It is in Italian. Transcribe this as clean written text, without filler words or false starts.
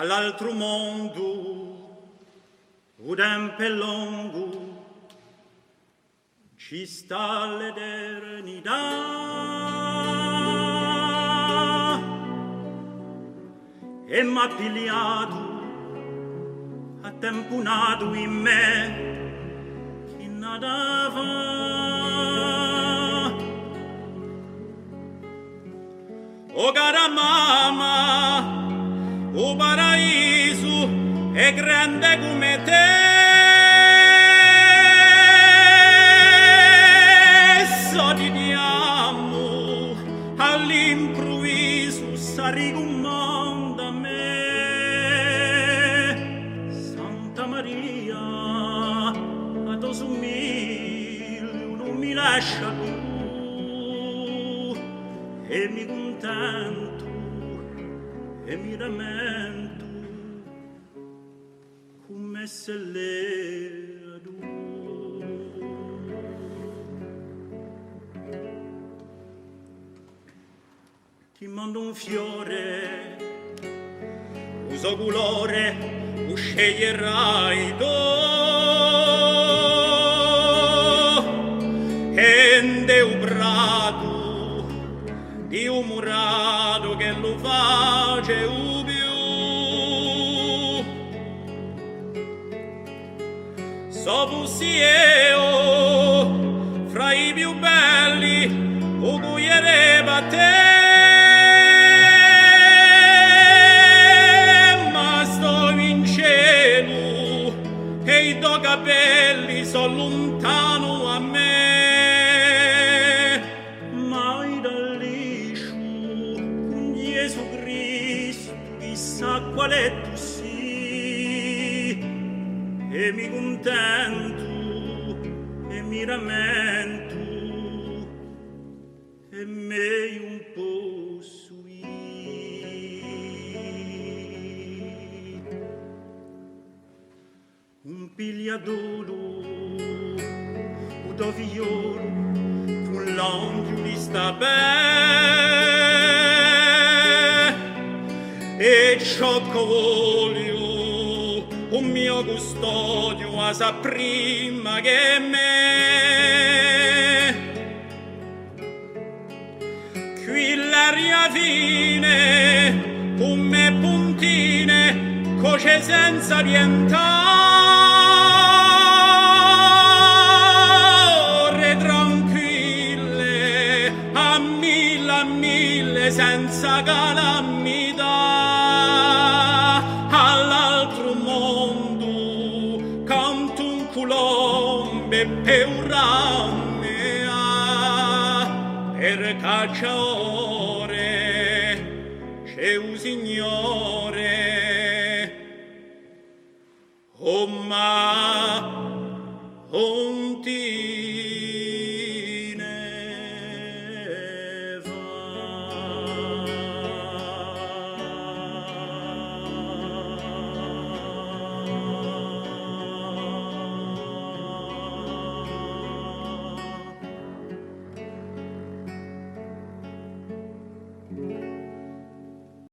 all'altro mondo, un tempo è lungo, ci sta l'eternità. E m'ha pigliato a tempo nato in me chi nata fa. O cara mamma, o paraiso è grande come te, so ti diamo all'improvviso s'arricomanda a me. Santa Maria, a tu sommigli, non mi lascia più, e mi contento e mi ramento come se l'era tu. Ti mando un fiore, uso colore, lo sceglierai tu, e un prato di un murato che lo face più. So io fra i più belli o cugliereva te, ma sto in cielo e i tuoi capelli sono lontano a me. Mai dal liscio con Gesù Cristo chissà quale tu sei, e mi contento e mi rammento e me un po' sui. Un pigliadolo, un doviolo, con l'angelo di sta e cioccolio un mio custodio a sa prima che me. Qui l'aria fine come puntine coce senza rientrare, tranquille a mille senza calamità. All'altro mondo canto un culombe per un rammea, per cacciaore c'è un signore. Oh ma, oh ti